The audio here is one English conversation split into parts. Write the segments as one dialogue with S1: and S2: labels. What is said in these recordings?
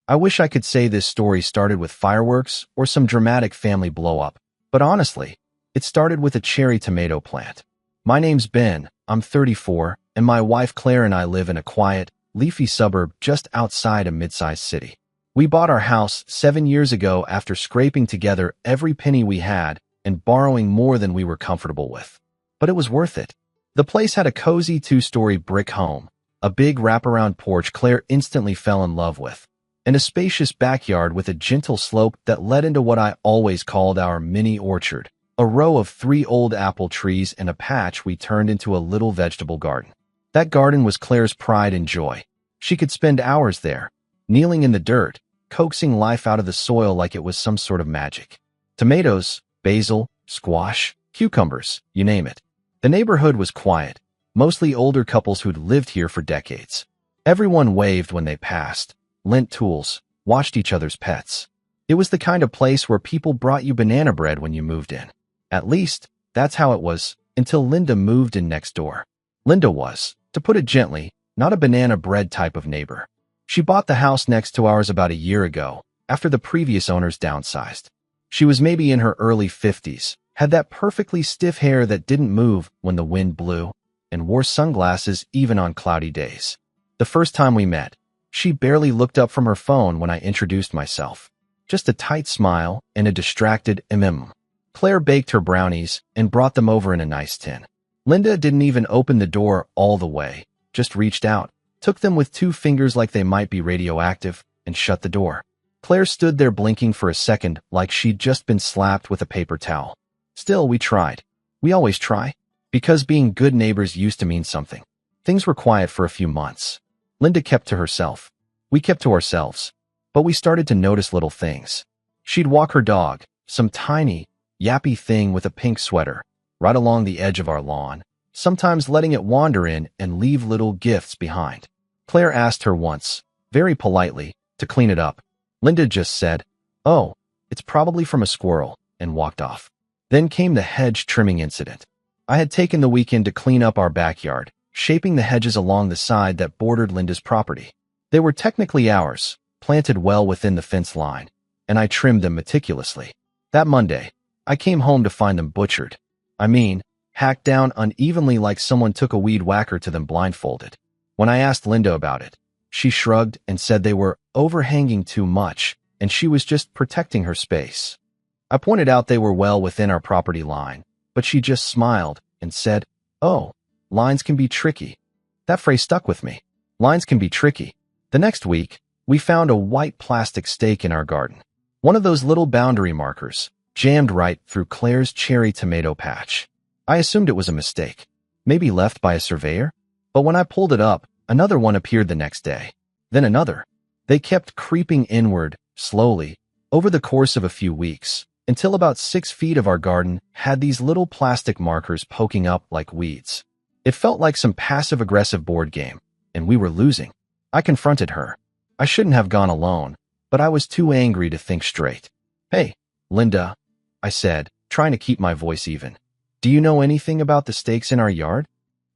S1: I wish I could say this story started with fireworks or some dramatic family blow-up, but honestly, it started with a cherry tomato plant. My name's Ben, I'm 34, and my wife Claire and I live in a quiet, leafy suburb just outside a mid-sized city. We bought our house 7 years ago after scraping together every penny we had and borrowing more than we were comfortable with. But it was worth it. The place had a cozy 2-story brick home, a big wraparound porch Claire instantly fell in love with, and a spacious backyard with a gentle slope that led into what I always called our mini orchard, a row of 3 old apple trees and a patch we turned into a little vegetable garden. That garden was Claire's pride and joy. She could spend hours there, kneeling in the dirt, coaxing life out of the soil like it was some sort of magic. Tomatoes, basil, squash, cucumbers, you name it. The neighborhood was quiet, mostly older couples who'd lived here for decades. Everyone waved when they passed, lent tools, watched each other's pets. It was the kind of place where people brought you banana bread when you moved in. At least, that's how it was until Linda moved in next door. Linda was, to put it gently, not a banana bread type of neighbor. She bought the house next to ours about a year ago, after the previous owners downsized. She was maybe in her early 50s, had that perfectly stiff hair that didn't move when the wind blew, and wore sunglasses even on cloudy days. The first time we met, she barely looked up from her phone when I introduced myself. Just a tight smile and a distracted Claire baked her brownies and brought them over in a nice tin. Linda didn't even open the door all the way, just reached out, took them with 2 fingers like they might be radioactive, and shut the door. Claire stood there blinking for a second like she'd just been slapped with a paper towel. Still, we tried. We always try. Because being good neighbors used to mean something. Things were quiet for a few months. Linda kept to herself. We kept to ourselves. But we started to notice little things. She'd walk her dog, some tiny, yappy thing with a pink sweater, right along the edge of our lawn, sometimes letting it wander in and leave little gifts behind. Claire asked her once, very politely, to clean it up. Linda just said, "Oh, it's probably from a squirrel," and walked off. Then came the hedge trimming incident. I had taken the weekend to clean up our backyard, shaping the hedges along the side that bordered Linda's property. They were technically ours, planted well within the fence line, and I trimmed them meticulously. That Monday, I came home to find them butchered. I mean, hacked down unevenly like someone took a weed whacker to them blindfolded. When I asked Linda about it, she shrugged and said they were overhanging too much, and she was just protecting her space. I pointed out they were well within our property line, but she just smiled and said, "Oh, lines can be tricky." That phrase stuck with me. Lines can be tricky. The next week, we found a white plastic stake in our garden. One of those little boundary markers, jammed right through Claire's cherry tomato patch. I assumed it was a mistake, maybe left by a surveyor, but when I pulled it up, another one appeared the next day. Then another. They kept creeping inward, slowly, over the course of a few weeks, until about 6 feet of our garden had these little plastic markers poking up like weeds. It felt like some passive-aggressive board game, and we were losing. I confronted her. I shouldn't have gone alone, but I was too angry to think straight. "Hey, Linda," I said, trying to keep my voice even. "Do you know anything about the stakes in our yard?"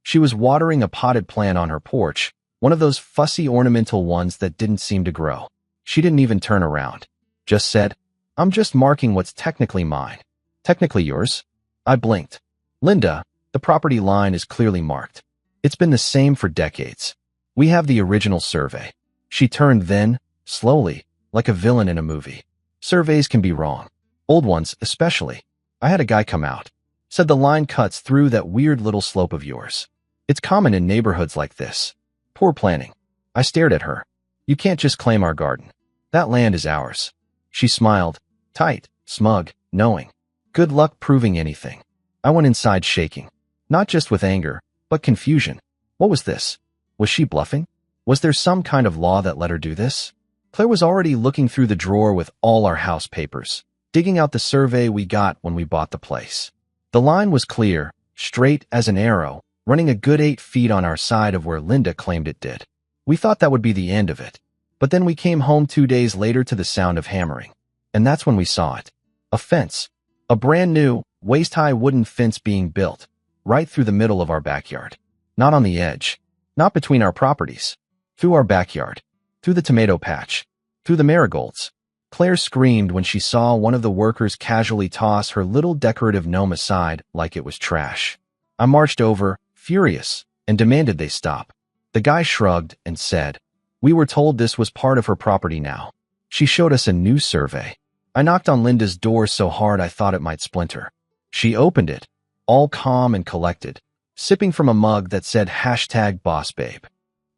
S1: She was watering a potted plant on her porch, one of those fussy ornamental ones that didn't seem to grow. She didn't even turn around. Just said, "I'm just marking what's technically mine." "Technically yours?" I blinked. "Linda, the property line is clearly marked. It's been the same for decades. We have the original survey." She turned then, slowly, like a villain in a movie. "Surveys can be wrong. Old ones, especially. I had a guy come out. Said the line cuts through that weird little slope of yours. It's common in neighborhoods like this. Poor planning." I stared at her. "You can't just claim our garden. That land is ours." She smiled, tight, smug, knowing. Good luck proving anything. I went inside shaking. Not just with anger, but confusion. What was this? Was she bluffing? Was there some kind of law that let her do this? Claire was already looking through the drawer with all our house papers, digging out the survey we got when we bought the place. The line was clear, straight as an arrow, running a good 8 feet on our side of where Linda claimed it did. We thought that would be the end of it. But then we came home 2 days later to the sound of hammering. And that's when we saw it. A fence. A brand new, waist-high wooden fence being built, right through the middle of our backyard. Not on the edge. Not between our properties. Through our backyard. Through the tomato patch. through the marigolds. Claire screamed when she saw one of the workers casually toss her little decorative gnome aside like it was trash. I marched over, furious, and demanded they stop. The guy shrugged and said, "We were told this was part of her property now." She showed us a new survey. I knocked on Linda's door so hard I thought it might splinter. She opened it, all calm and collected, sipping from a mug that said #BossBabe.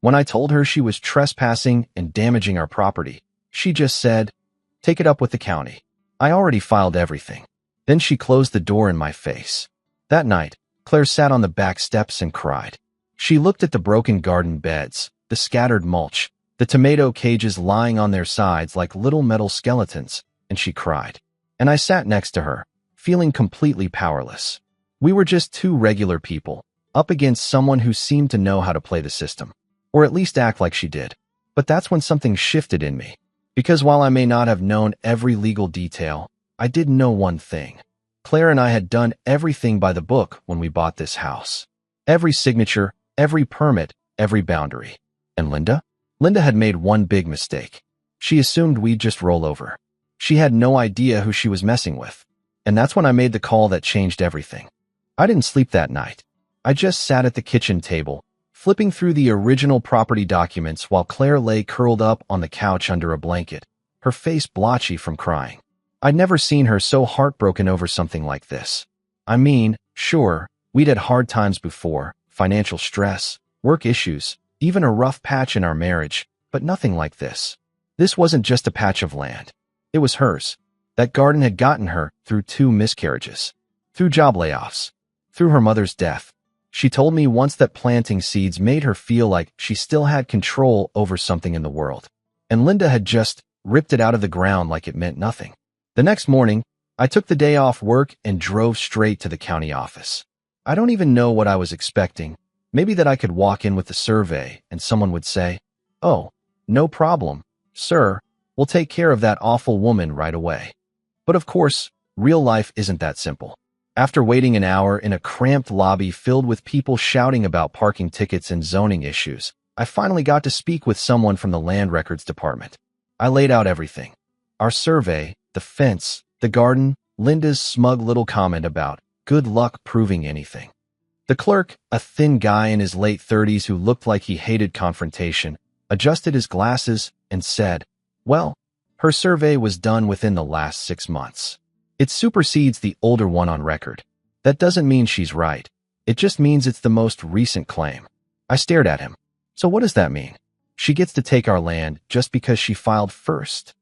S1: When I told her she was trespassing and damaging our property, she just said, "Take it up with the county. I already filed everything." Then she closed the door in my face. That night, Claire sat on the back steps and cried. She looked at the broken garden beds, the scattered mulch, the tomato cages lying on their sides like little metal skeletons, and she cried. And I sat next to her, feeling completely powerless. We were just two regular people, up against someone who seemed to know how to play the system, or at least act like she did. But that's when something shifted in me. Because while I may not have known every legal detail, I did know one thing. Claire and I had done everything by the book when we bought this house. Every signature, every permit, every boundary. And Linda? Linda had made one big mistake. She assumed we'd just roll over. She had no idea who she was messing with. And that's when I made the call that changed everything. I didn't sleep that night. I just sat at the kitchen table, flipping through the original property documents while Claire lay curled up on the couch under a blanket, her face blotchy from crying. I'd never seen her so heartbroken over something like this. I mean, sure, we'd had hard times before, financial stress, work issues, even a rough patch in our marriage, but nothing like this. This wasn't just a patch of land. It was hers. That garden had gotten her through 2 miscarriages, through job layoffs, through her mother's death. She told me once that planting seeds made her feel like she still had control over something in the world. And Linda had just ripped it out of the ground like it meant nothing. The next morning, I took the day off work and drove straight to the county office. I don't even know what I was expecting. Maybe that I could walk in with the survey and someone would say, "Oh, no problem, sir. We'll take care of that awful woman right away." But of course, real life isn't that simple. After waiting an hour in a cramped lobby filled with people shouting about parking tickets and zoning issues, I finally got to speak with someone from the Land Records Department. I laid out everything. Our survey, the fence, the garden, Linda's smug little comment about good luck proving anything. The clerk, a thin guy in his late 30s who looked like he hated confrontation, adjusted his glasses and said, "Well, her survey was done within the last 6 months. It supersedes the older one on record. That doesn't mean she's right. It just means it's the most recent claim." I stared at him. "So what does that mean? She gets to take our land just because she filed first?"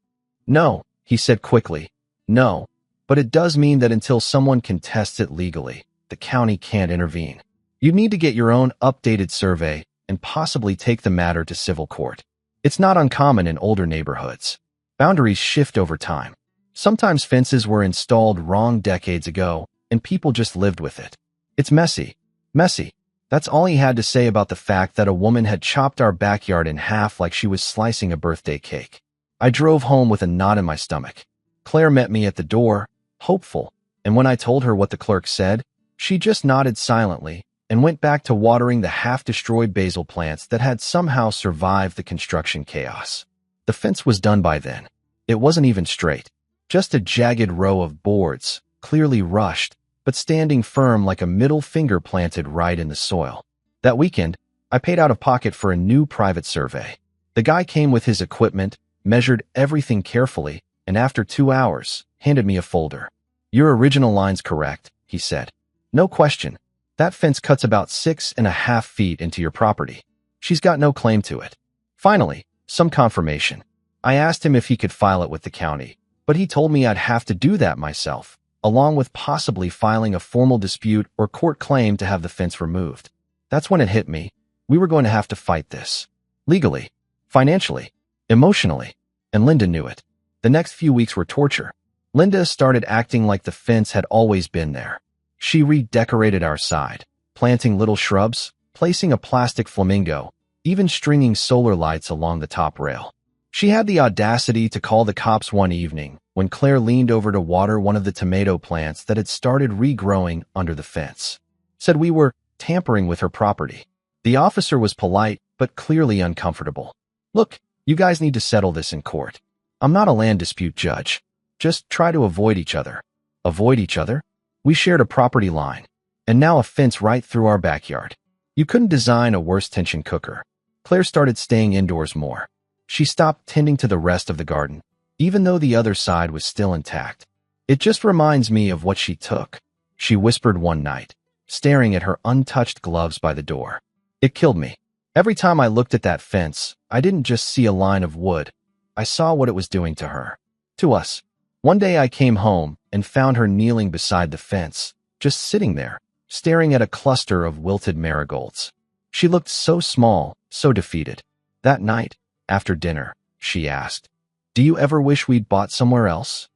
S1: "No," he said quickly. "No, but it does mean that until someone contests it legally, the county can't intervene. You need to get your own updated survey and possibly take the matter to civil court. It's not uncommon in older neighborhoods. Boundaries shift over time. Sometimes fences were installed wrong decades ago, and people just lived with it. It's messy. Messy." That's all he had to say about the fact that a woman had chopped our backyard in half like she was slicing a birthday cake. I drove home with a knot in my stomach. Claire met me at the door, hopeful, and when I told her what the clerk said, she just nodded silently and went back to watering the half-destroyed basil plants that had somehow survived the construction chaos. The fence was done by then. It wasn't even straight. Just a jagged row of boards, clearly rushed, but standing firm like a middle finger planted right in the soil. That weekend, I paid out of pocket for a new private survey. The guy came with his equipment, measured everything carefully, and after 2 hours, handed me a folder. "Your original line's correct," he said. "No question. That fence cuts about 6.5 feet into your property. She's got no claim to it." Finally, some confirmation. I asked him if he could file it with the county, but he told me I'd have to do that myself, along with possibly filing a formal dispute or court claim to have the fence removed. That's when it hit me. We were going to have to fight this. Legally, financially, emotionally, and Linda knew it. The next few weeks were torture. Linda started acting like the fence had always been there. She redecorated our side, planting little shrubs, placing a plastic flamingo, even stringing solar lights along the top rail. She had the audacity to call the cops one evening when Claire leaned over to water one of the tomato plants that had started regrowing under the fence. Said we were tampering with her property. The officer was polite, but clearly uncomfortable. "Look, you guys need to settle this in court. I'm not a land dispute judge. Just try to avoid each other. Avoid each other? We shared a property line, and now a fence right through our backyard. You couldn't design a worse tension cooker. Claire started staying indoors more. She stopped tending to the rest of the garden, even though the other side was still intact. It just reminds me of what she took, she whispered one night, staring at her untouched gloves by the door. It killed me. Every time I looked at that fence, I didn't just see a line of wood. I saw what it was doing to her. To us. One day I came home and found her kneeling beside the fence, just sitting there, staring at a cluster of wilted marigolds. She looked so small, so defeated. That night, after dinner, she asked, "Do you ever wish we'd bought somewhere else?"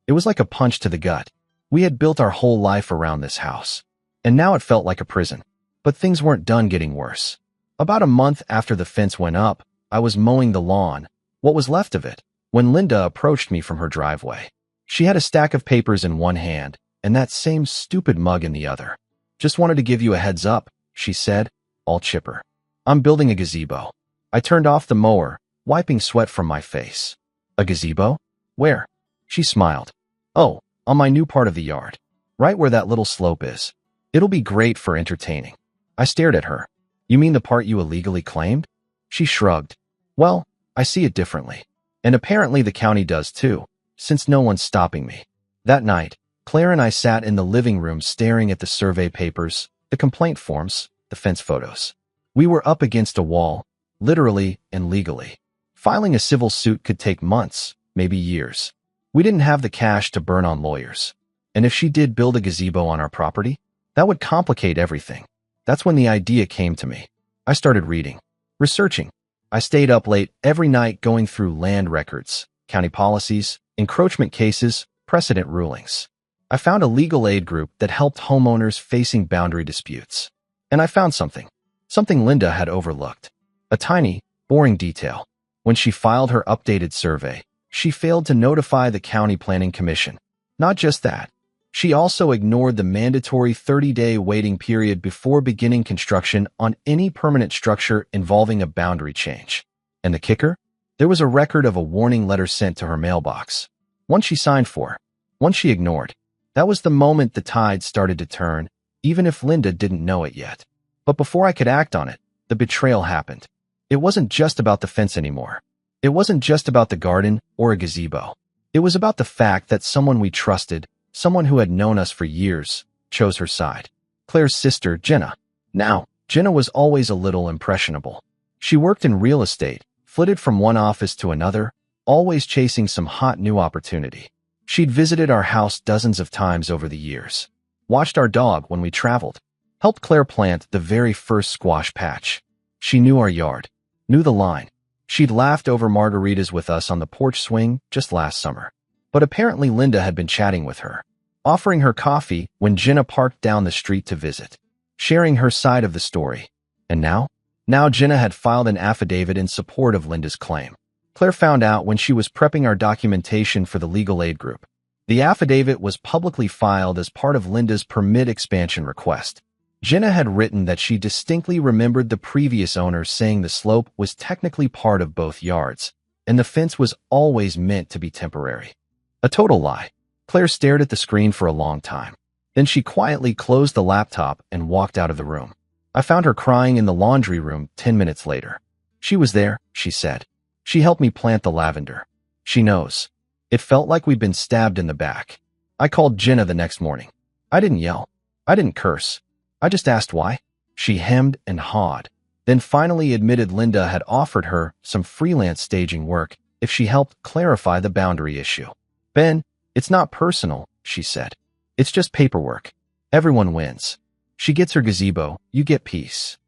S1: It was like a punch to the gut. We had built our whole life around this house, and now it felt like a prison. But things weren't done getting worse. About a month after the fence went up, I was mowing the lawn, what was left of it, when Linda approached me from her driveway. She had a stack of papers in one hand and that same stupid mug in the other. "Just wanted to give you a heads up," she said, all chipper. "I'm building a gazebo." I turned off the mower, wiping sweat from my face. "A gazebo? Where?" She smiled. "Oh, on my new part of the yard. Right where that little slope is. It'll be great for entertaining." I stared at her. "You mean the part you illegally claimed?" She shrugged. "Well, I see it differently. And apparently the county does too, since no one's stopping me." That night, Claire and I sat in the living room staring at the survey papers, the complaint forms, the fence photos. We were up against a wall, literally and legally. Filing a civil suit could take months, maybe years. We didn't have the cash to burn on lawyers. And if she did build a gazebo on our property, that would complicate everything. That's when the idea came to me. I started reading, researching. I stayed up late every night going through land records, county policies, encroachment cases, precedent rulings. I found a legal aid group that helped homeowners facing boundary disputes. And I found something Linda had overlooked. A tiny, boring detail. When she filed her updated survey, she failed to notify the County Planning Commission. Not just that, she also ignored the mandatory 30-day waiting period before beginning construction on any permanent structure involving a boundary change. And the kicker? There was a record of a warning letter sent to her mailbox. One she signed for, one she ignored. That was the moment the tide started to turn, even if Linda didn't know it yet. But before I could act on it, the betrayal happened. It wasn't just about the fence anymore. It wasn't just about the garden or a gazebo. It was about the fact that someone we trusted, someone who had known us for years, chose her side. Claire's sister, Jenna. Now, Jenna was always a little impressionable. She worked in real estate, flitted from one office to another, always chasing some hot new opportunity. She'd visited our house dozens of times over the years, watched our dog when we traveled, helped Claire plant the very first squash patch. She knew our yard, knew the line. She'd laughed over margaritas with us on the porch swing just last summer. But apparently Linda had been chatting with her, offering her coffee when Jenna parked down the street to visit, sharing her side of the story. And now Jenna had filed an affidavit in support of Linda's claim. Claire found out when she was prepping our documentation for the legal aid group. The affidavit was publicly filed as part of Linda's permit expansion request. Jenna had written that she distinctly remembered the previous owner saying the slope was technically part of both yards, and the fence was always meant to be temporary. A total lie. Claire stared at the screen for a long time. Then she quietly closed the laptop and walked out of the room. I found her crying in the laundry room 10 minutes later. "She was there," she said. "She helped me plant the lavender. She knows." It felt like we'd been stabbed in the back. I called Jenna the next morning. I didn't yell. I didn't curse. I just asked why. She hemmed and hawed, then finally admitted Linda had offered her some freelance staging work if she helped clarify the boundary issue. "Ben, it's not personal," she said. "It's just paperwork. Everyone wins. She gets her gazebo, you get peace."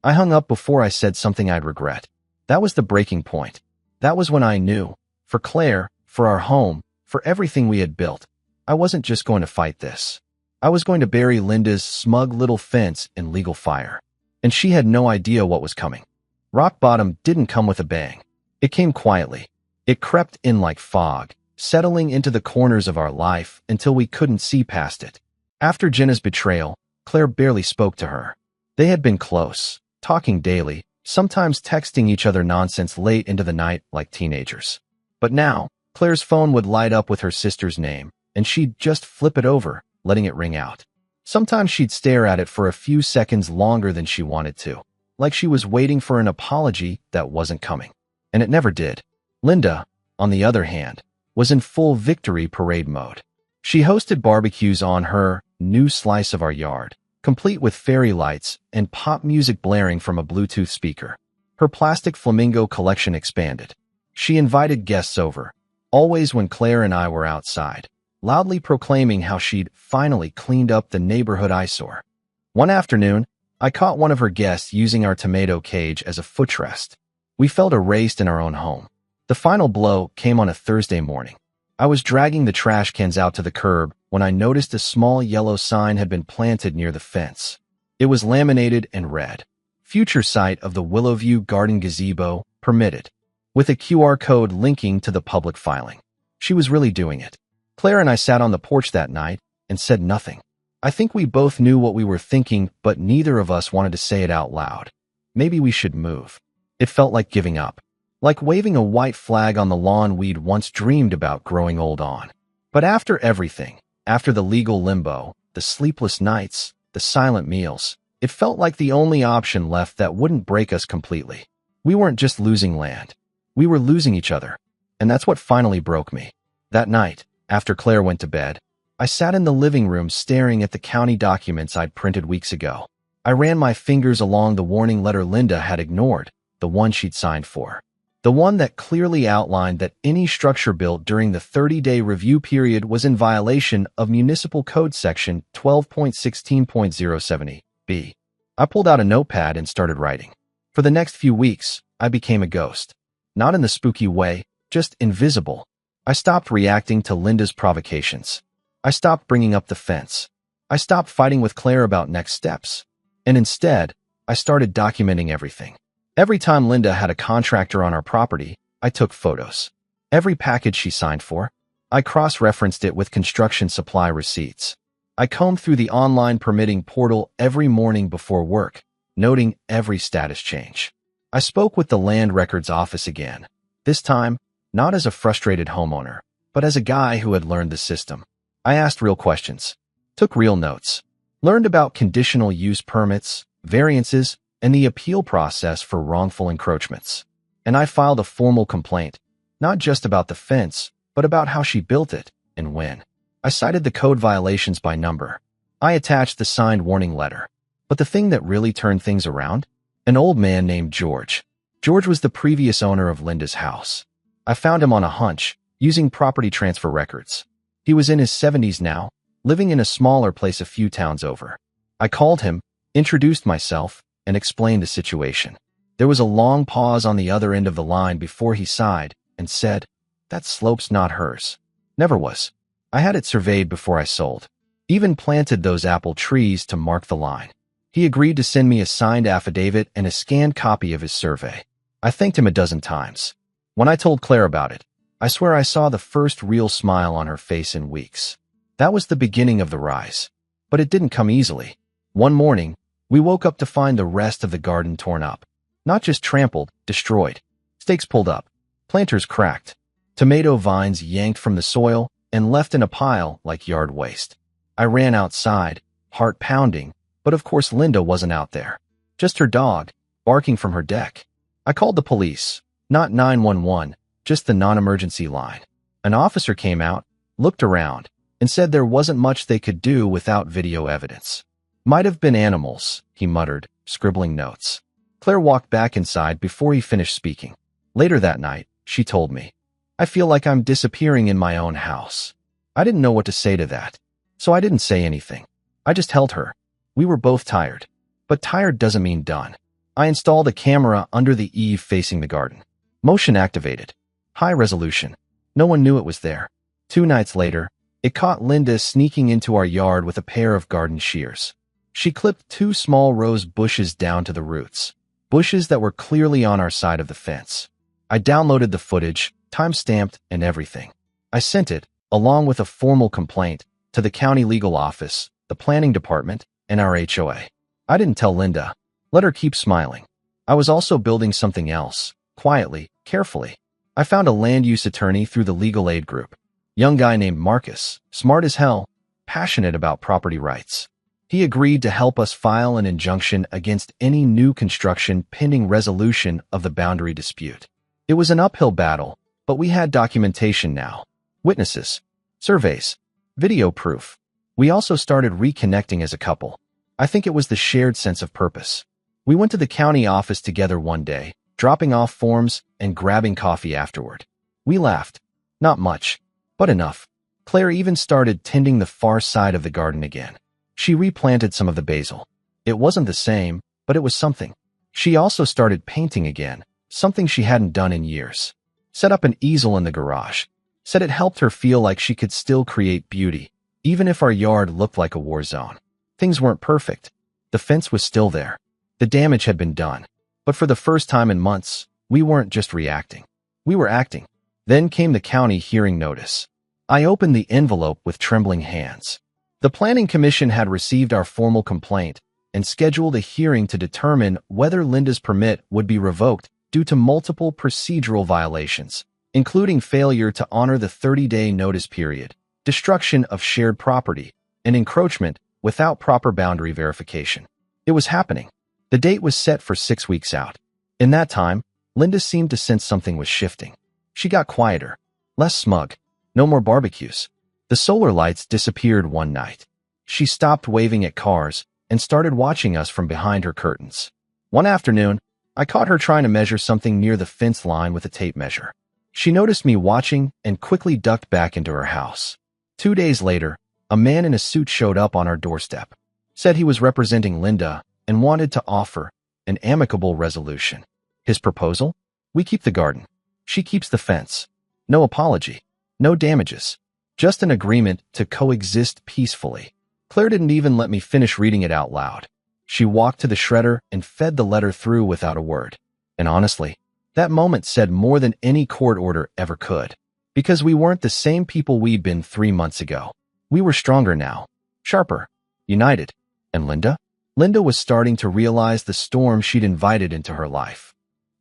S1: I hung up before I said something I'd regret. That was the breaking point. That was when I knew, for Claire, for our home, for everything we had built, I wasn't just going to fight this. I was going to bury Linda's smug little fence in legal fire. And she had no idea what was coming. Rock bottom didn't come with a bang. It came quietly. It crept in like fog, settling into the corners of our life until we couldn't see past it. After Jenna's betrayal, Claire barely spoke to her. They had been close, talking daily, sometimes texting each other nonsense late into the night like teenagers. But now, Claire's phone would light up with her sister's name, and she'd just flip it over, letting it ring out. Sometimes she'd stare at it for a few seconds longer than she wanted to, like she was waiting for an apology that wasn't coming. And it never did. Linda, on the other hand, was in full victory parade mode. She hosted barbecues on her new slice of our yard, complete with fairy lights and pop music blaring from a Bluetooth speaker. Her plastic flamingo collection expanded. She invited guests over, always when Claire and I were outside, loudly proclaiming how she'd finally cleaned up the neighborhood eyesore. One afternoon, I caught one of her guests using our tomato cage as a footrest. We felt erased in our own home. The final blow came on a Thursday morning. I was dragging the trash cans out to the curb when I noticed a small yellow sign had been planted near the fence. It was laminated and read, "Future site of the Willowview Garden Gazebo, permitted," with a QR code linking to the public filing. She was really doing it. Claire and I sat on the porch that night and said nothing. I think we both knew what we were thinking, but neither of us wanted to say it out loud. Maybe we should move. It felt like giving up, like waving a white flag on the lawn we'd once dreamed about growing old on. But after everything, after the legal limbo, the sleepless nights, the silent meals, it felt like the only option left that wouldn't break us completely. We weren't just losing land. We were losing each other. And that's what finally broke me. That night, after Claire went to bed, I sat in the living room staring at the county documents I'd printed weeks ago. I ran my fingers along the warning letter Linda had ignored, the one she'd signed for. The one that clearly outlined that any structure built during the 30-day review period was in violation of Municipal Code Section 12.16.070b. I pulled out a notepad and started writing. For the next few weeks, I became a ghost. Not in the spooky way, just invisible. I stopped reacting to Linda's provocations. I stopped bringing up the fence. I stopped fighting with Claire about next steps. And instead, I started documenting everything. Every time Linda had a contractor on our property, I took photos. Every package she signed for, I cross-referenced it with construction supply receipts. I combed through the online permitting portal every morning before work, noting every status change. I spoke with the Land Records Office again, this time not as a frustrated homeowner, but as a guy who had learned the system. I asked real questions, took real notes, learned about conditional use permits, variances, and the appeal process for wrongful encroachments. And I filed a formal complaint, not just about the fence, but about how she built it and when. I cited the code violations by number. I attached the signed warning letter. But the thing that really turned things around? An old man named George. George was the previous owner of Linda's house. I found him on a hunch, using property transfer records. He was in his 70s now, living in a smaller place a few towns over. I called him, introduced myself, and explained the situation. There was a long pause on the other end of the line before he sighed and said, "That slope's not hers." Never was. I had it surveyed before I sold. Even planted those apple trees to mark the line. He agreed to send me a signed affidavit and a scanned copy of his survey. I thanked him a dozen times. When I told Claire about it, I swear I saw the first real smile on her face in weeks. That was the beginning of the rise. But it didn't come easily. One morning, we woke up to find the rest of the garden torn up. Not just trampled, destroyed. Stakes pulled up. Planters cracked. Tomato vines yanked from the soil and left in a pile like yard waste. I ran outside, heart pounding, but of course Linda wasn't out there. Just her dog, barking from her deck. I called the police, not 911, just the non-emergency line. An officer came out, looked around, and said there wasn't much they could do without video evidence. "Might have been animals," he muttered, scribbling notes. Claire walked back inside before he finished speaking. Later that night, she told me, "I feel like I'm disappearing in my own house." I didn't know what to say to that, so I didn't say anything. I just held her. We were both tired. But tired doesn't mean done. I installed a camera under the eave facing the garden. Motion activated. High resolution. No one knew it was there. 2 nights later, it caught Linda sneaking into our yard with a pair of garden shears. She clipped 2 small rose bushes down to the roots, bushes that were clearly on our side of the fence. I downloaded the footage, time-stamped, and everything. I sent it, along with a formal complaint, to the county legal office, the planning department, and our HOA. I didn't tell Linda. Let her keep smiling. I was also building something else, quietly, carefully. I found a land use attorney through the legal aid group. Young guy named Marcus, smart as hell, passionate about property rights. He agreed to help us file an injunction against any new construction pending resolution of the boundary dispute. It was an uphill battle, but we had documentation now. Witnesses, surveys, video proof. We also started reconnecting as a couple. I think it was the shared sense of purpose. We went to the county office together one day, dropping off forms and grabbing coffee afterward. We laughed. Not much, but enough. Claire even started tending the far side of the garden again. She replanted some of the basil. It wasn't the same, but it was something. She also started painting again, something she hadn't done in years. Set up an easel in the garage. Said it helped her feel like she could still create beauty, even if our yard looked like a war zone. Things weren't perfect. The fence was still there. The damage had been done. But for the first time in months, we weren't just reacting. We were acting. Then came the county hearing notice. I opened the envelope with trembling hands. The Planning Commission had received our formal complaint and scheduled a hearing to determine whether Linda's permit would be revoked due to multiple procedural violations, including failure to honor the 30-day notice period, destruction of shared property, and encroachment without proper boundary verification. It was happening. The date was set for 6 weeks out. In that time, Linda seemed to sense something was shifting. She got quieter, less smug, no more barbecues. The solar lights disappeared one night. She stopped waving at cars and started watching us from behind her curtains. One afternoon, I caught her trying to measure something near the fence line with a tape measure. She noticed me watching and quickly ducked back into her house. 2 days later, a man in a suit showed up on our doorstep, said he was representing Linda and wanted to offer an amicable resolution. His proposal? We keep the garden. She keeps the fence. No apology. No damages. Just an agreement to coexist peacefully. Claire didn't even let me finish reading it out loud. She walked to the shredder and fed the letter through without a word. And honestly, that moment said more than any court order ever could. Because we weren't the same people we'd been 3 months ago. We were stronger now. Sharper. United. And Linda? Linda was starting to realize the storm she'd invited into her life.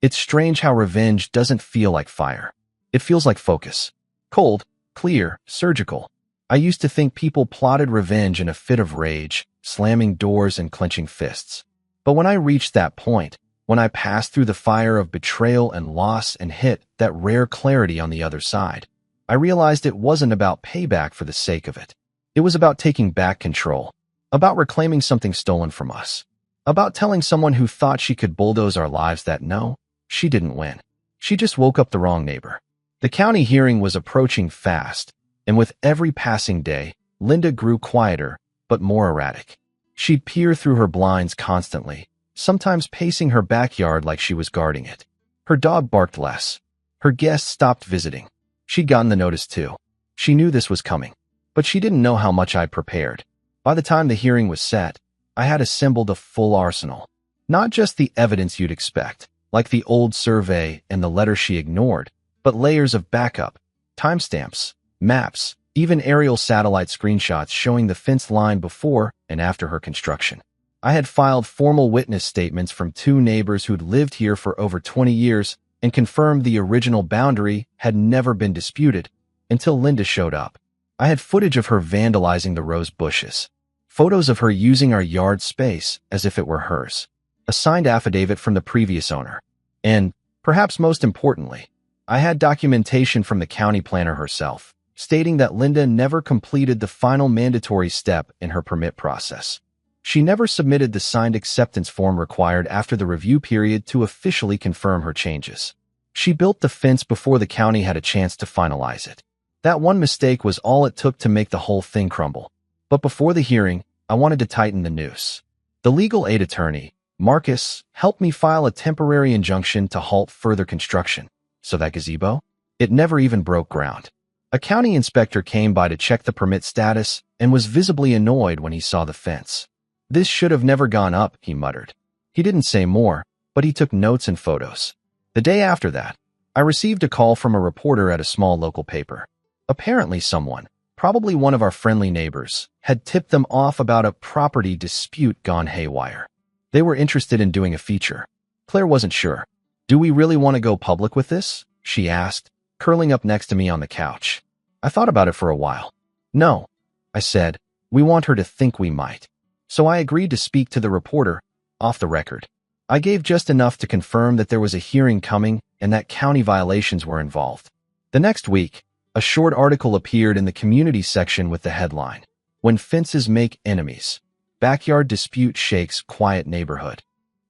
S1: It's strange how revenge doesn't feel like fire. It feels like focus. Cold, clear, surgical. I used to think people plotted revenge in a fit of rage, slamming doors and clenching fists. But when I reached that point, when I passed through the fire of betrayal and loss and hit that rare clarity on the other side, I realized it wasn't about payback for the sake of it. It was about taking back control, about reclaiming something stolen from us, about telling someone who thought she could bulldoze our lives that no, she didn't win. She just woke up the wrong neighbor. The county hearing was approaching fast, and with every passing day, Linda grew quieter, but more erratic. She'd peer through her blinds constantly, sometimes pacing her backyard like she was guarding it. Her dog barked less. Her guests stopped visiting. She'd gotten the notice too. She knew this was coming, but she didn't know how much I'd prepared. By the time the hearing was set, I had assembled a full arsenal. Not just the evidence you'd expect, like the old survey and the letter she ignored, but layers of backup, timestamps, maps, even aerial satellite screenshots showing the fence line before and after her construction. I had filed formal witness statements from 2 neighbors who'd lived here for over 20 years and confirmed the original boundary had never been disputed until Linda showed up. I had footage of her vandalizing the rose bushes, photos of her using our yard space as if it were hers, a signed affidavit from the previous owner, and, perhaps most importantly, I had documentation from the county planner herself, stating that Linda never completed the final mandatory step in her permit process. She never submitted the signed acceptance form required after the review period to officially confirm her changes. She built the fence before the county had a chance to finalize it. That one mistake was all it took to make the whole thing crumble. But before the hearing, I wanted to tighten the noose. The legal aid attorney, Marcus, helped me file a temporary injunction to halt further construction. So that gazebo? It never even broke ground. A county inspector came by to check the permit status and was visibly annoyed when he saw the fence. "This should have never gone up," he muttered. He didn't say more, but he took notes and photos. The day after that, I received a call from a reporter at a small local paper. Apparently someone, probably one of our friendly neighbors, had tipped them off about a property dispute gone haywire. They were interested in doing a feature. Claire wasn't sure. "Do we really want to go public with this?" she asked, curling up next to me on the couch. I thought about it for a while. No, I said. We want her to think we might. So I agreed to speak to the reporter, off the record. I gave just enough to confirm that there was a hearing coming and that county violations were involved. The next week, a short article appeared in the community section with the headline, "When Fences Make Enemies. Backyard Dispute Shakes Quiet Neighborhood."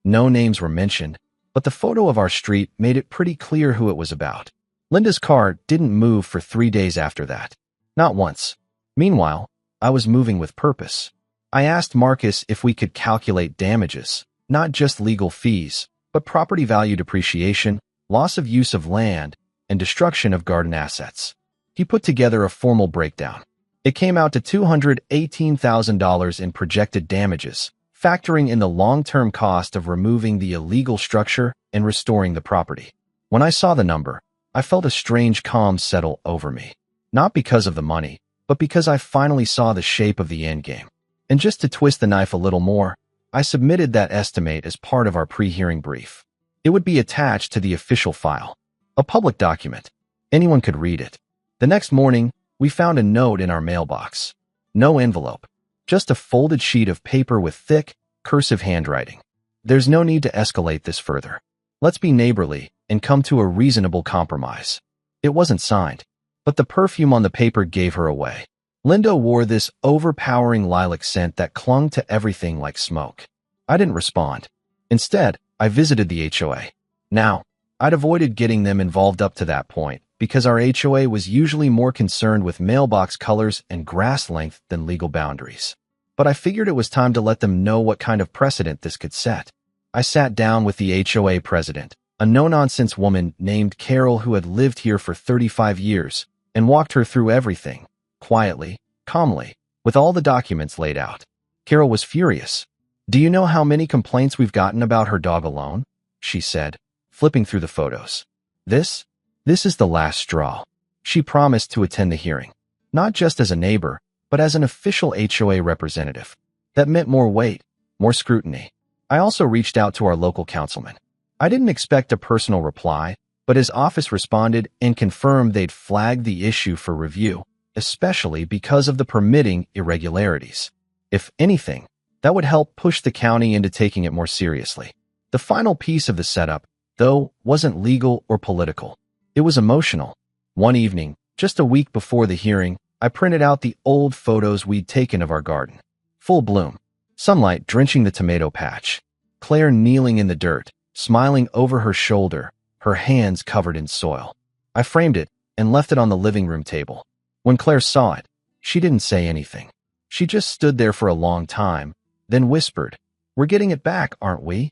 S1: No names were mentioned, but the photo of our street made it pretty clear who it was about. Linda's car didn't move for 3 days after that. Not once. Meanwhile, I was moving with purpose. I asked Marcus if we could calculate damages, not just legal fees, but property value depreciation, loss of use of land, and destruction of garden assets. He put together a formal breakdown. It came out to $218,000 in projected damages, factoring in the long-term cost of removing the illegal structure and restoring the property. When I saw the number, I felt a strange calm settle over me. Not because of the money, but because I finally saw the shape of the endgame. And just to twist the knife a little more, I submitted that estimate as part of our pre-hearing brief. It would be attached to the official file, a public document. Anyone could read it. The next morning, we found a note in our mailbox. No envelope, just a folded sheet of paper with thick, cursive handwriting. There's no need to escalate this further. Let's be neighborly and come to a reasonable compromise. It wasn't signed, but the perfume on the paper gave her away. Linda wore this overpowering lilac scent that clung to everything like smoke. I didn't respond. Instead, I visited the HOA. Now, I'd avoided getting them involved up to that point because our HOA was usually more concerned with mailbox colors and grass length than legal boundaries. But I figured it was time to let them know what kind of precedent this could set. I sat down with the HOA president, a no-nonsense woman named Carol who had lived here for 35 years, and walked her through everything, quietly, calmly, with all the documents laid out. Carol was furious. "Do you know how many complaints we've gotten about her dog alone?" she said, flipping through the photos. This is the last straw." She promised to attend the hearing, not just as a neighbor, but as an official HOA representative. That meant more weight, more scrutiny. I also reached out to our local councilman. I didn't expect a personal reply, but his office responded and confirmed they'd flagged the issue for review, especially because of the permitting irregularities. If anything, that would help push the county into taking it more seriously. The final piece of the setup, though, wasn't legal or political. It was emotional. One evening, just a week before the hearing, I printed out the old photos we'd taken of our garden. Full bloom. Sunlight drenching the tomato patch. Claire kneeling in the dirt, smiling over her shoulder, her hands covered in soil. I framed it and left it on the living room table. When Claire saw it, she didn't say anything. She just stood there for a long time, then whispered, "We're getting it back, aren't we?"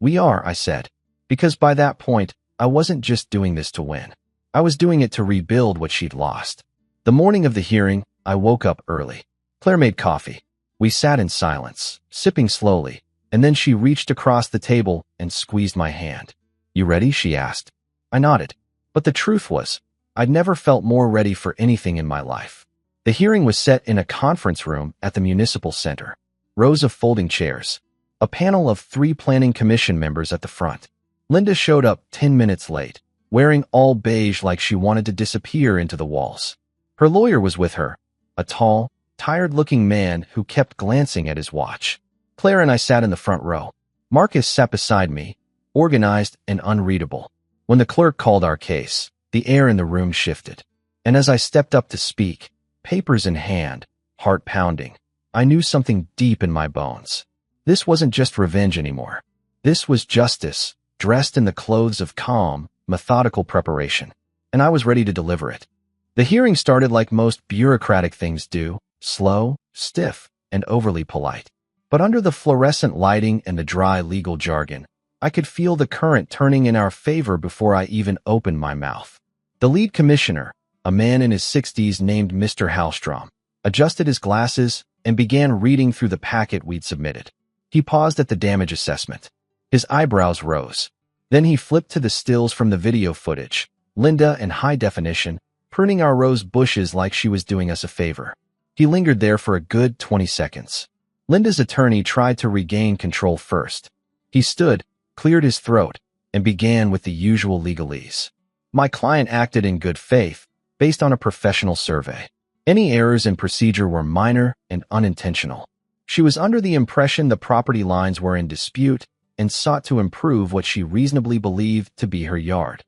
S1: "We are," I said, because by that point, I wasn't just doing this to win. I was doing it to rebuild what she'd lost. The morning of the hearing, I woke up early. Claire made coffee. We sat in silence, sipping slowly, and then she reached across the table and squeezed my hand. "You ready?" she asked. I nodded. But the truth was, I'd never felt more ready for anything in my life. The hearing was set in a conference room at the municipal center. Rows of folding chairs. A panel of 3 planning commission members at the front. Linda showed up 10 minutes late, wearing all beige like she wanted to disappear into the walls. Her lawyer was with her, a tall, tired-looking man who kept glancing at his watch. Claire and I sat in the front row. Marcus sat beside me, organized and unreadable. When the clerk called our case, the air in the room shifted. And as I stepped up to speak, papers in hand, heart pounding, I knew something deep in my bones. This wasn't just revenge anymore. This was justice, dressed in the clothes of calm, methodical preparation. And I was ready to deliver it. The hearing started like most bureaucratic things do, slow, stiff, and overly polite. But under the fluorescent lighting and the dry legal jargon, I could feel the current turning in our favor before I even opened my mouth. The lead commissioner, a man in his 60s named Mr. Hallstrom, adjusted his glasses and began reading through the packet we'd submitted. He paused at the damage assessment. His eyebrows rose. Then he flipped to the stills from the video footage, Linda in high definition, pruning our rose bushes like she was doing us a favor. He lingered there for a good 20 seconds. Linda's attorney tried to regain control first. He stood, cleared his throat, and began with the usual legalese. My client acted in good faith, based on a professional survey. Any errors in procedure were minor and unintentional. She was under the impression the property lines were in dispute and sought to improve what she reasonably believed to be her yard.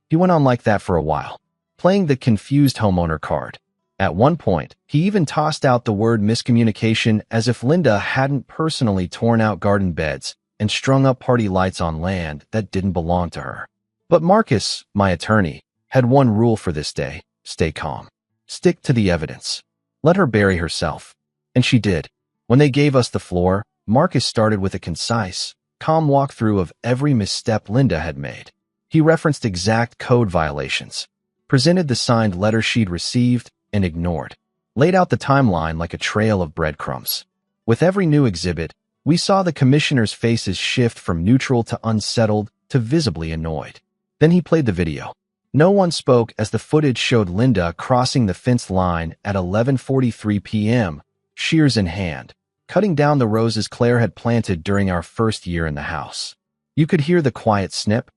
S1: He went on like that for a while, playing the confused homeowner card. At one point, he even tossed out the word miscommunication as if Linda hadn't personally torn out garden beds and strung up party lights on land that didn't belong to her. But Marcus, my attorney, had one rule for this day: stay calm. Stick to the evidence. Let her bury herself. And she did. When they gave us the floor, Marcus started with a concise, calm walkthrough of every misstep Linda had made. He referenced exact code violations, presented the signed letter she'd received and ignored, laid out the timeline like a trail of breadcrumbs. With every new exhibit, we saw the commissioner's faces shift from neutral to unsettled to visibly annoyed. Then he played the video. No one spoke as the footage showed Linda crossing the fence line at 11:43 p.m., shears in hand, cutting down the roses Claire had planted during our first year in the house. You could hear the quiet snip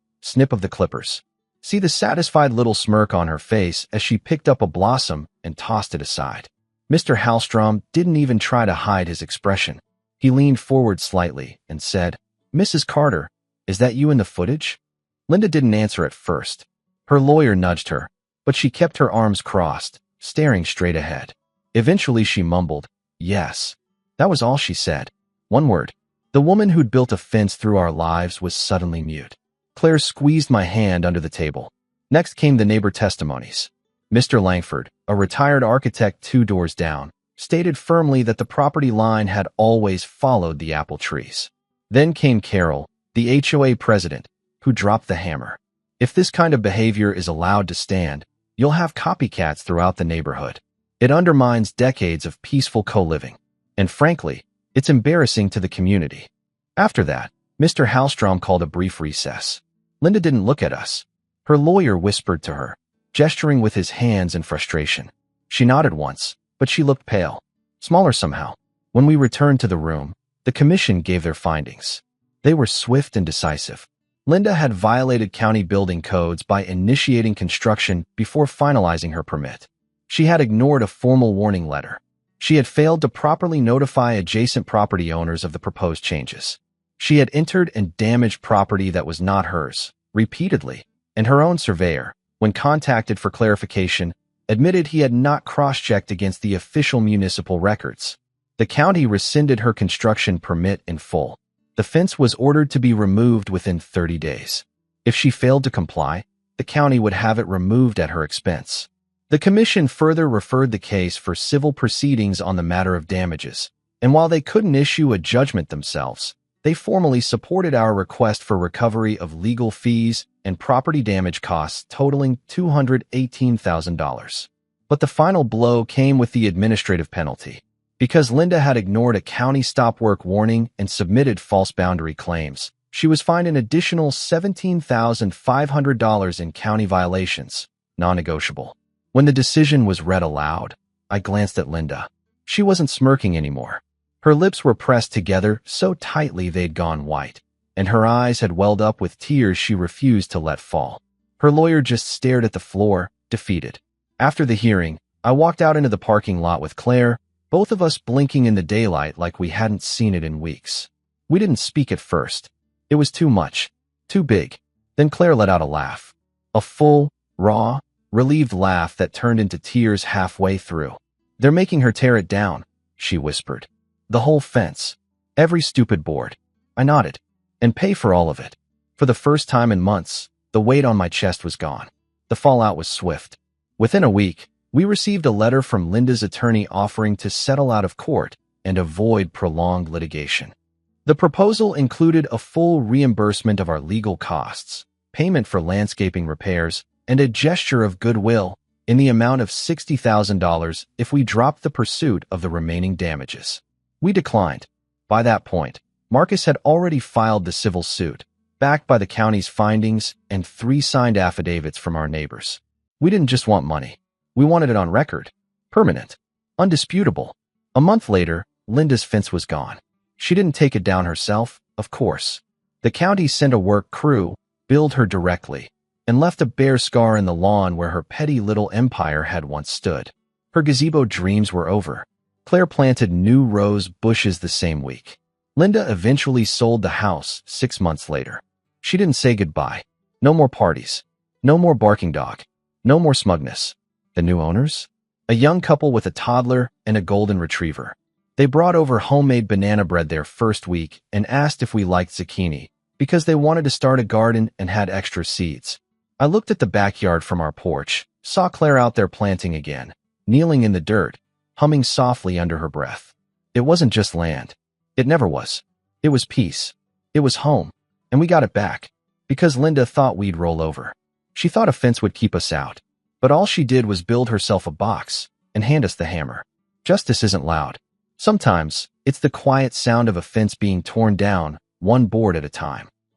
S1: of the clippers. See the satisfied little smirk on her face as she picked up a blossom and tossed it aside. Mr. Hallstrom didn't even try to hide his expression. He leaned forward slightly and said, "Mrs. Carter, is that you in the footage?" Linda didn't answer at first. Her lawyer nudged her, but she kept her arms crossed, staring straight ahead. Eventually she mumbled, "Yes." That was all she said. One word. The woman who'd built a fence through our lives was suddenly mute. Claire squeezed my hand under the table. Next came the neighbor testimonies. Mr. Langford, a retired architect 2 doors down, stated firmly that the property line had always followed the apple trees. Then came Carol, the HOA president, who dropped the hammer. If this kind of behavior is allowed to stand, you'll have copycats throughout the neighborhood. It undermines decades of peaceful co-living. And frankly, it's embarrassing to the community. After that, Mr. Hallstrom called a brief recess. Linda didn't look at us. Her lawyer whispered to her, gesturing with his hands in frustration. She nodded once, but she looked pale, smaller somehow. When we returned to the room, the commission gave their findings. They were swift and decisive. Linda had violated county building codes by initiating construction before finalizing her permit. She had ignored a formal warning letter. She had failed to properly notify adjacent property owners of the proposed changes. She had entered and damaged property that was not hers, repeatedly, and her own surveyor, when contacted for clarification, admitted he had not cross-checked against the official municipal records. The county rescinded her construction permit in full. The fence was ordered to be removed within 30 days. If she failed to comply, the county would have it removed at her expense. The commission further referred the case for civil proceedings on the matter of damages, and while they couldn't issue a judgment themselves, they formally supported our request for recovery of legal fees and property damage costs totaling $218,000. But the final blow came with the administrative penalty. Because Linda had ignored a county stop work warning and submitted false boundary claims, she was fined an additional $17,500 in county violations, non-negotiable. When the decision was read aloud, I glanced at Linda. She wasn't smirking anymore. Her lips were pressed together so tightly they'd gone white, and her eyes had welled up with tears she refused to let fall. Her lawyer just stared at the floor, defeated. After the hearing, I walked out into the parking lot with Claire, both of us blinking in the daylight like we hadn't seen it in weeks. We didn't speak at first. It was too much, too big. Then Claire let out a laugh. A full, raw, relieved laugh that turned into tears halfway through. "They're making her tear it down," she whispered. "The whole fence. Every stupid board." I nodded. "And pay for all of it." For the first time in months, the weight on my chest was gone. The fallout was swift. Within a week, we received a letter from Linda's attorney offering to settle out of court and avoid prolonged litigation. The proposal included a full reimbursement of our legal costs, payment for landscaping repairs, and a gesture of goodwill in the amount of $60,000 if we dropped the pursuit of the remaining damages. We declined. By that point, Marcus had already filed the civil suit, backed by the county's findings and 3 signed affidavits from our neighbors. We didn't just want money. We wanted it on record, permanent, undisputable. A month later, Linda's fence was gone. She didn't take it down herself, of course. The county sent a work crew, billed her directly. and left a bare scar in the lawn where her petty little empire had once stood. Her gazebo dreams were over. Claire planted new rose bushes the same week. Linda eventually sold the house 6 months later. She didn't say goodbye. No more parties. No more barking dog. No more smugness. The new owners? A young couple with a toddler and a golden retriever. They brought over homemade banana bread their first week and asked if we liked zucchini because they wanted to start a garden and had extra seeds. I looked at the backyard from our porch, saw Claire out there planting again, kneeling in the dirt, humming softly under her breath. It wasn't just land. It never was. It was peace. It was home. And we got it back. Because Linda thought we'd roll over. She thought a fence would keep us out. But all she did was build herself a box and hand us the hammer. Justice isn't loud. Sometimes, it's the quiet sound of a fence being torn down, one board at a time.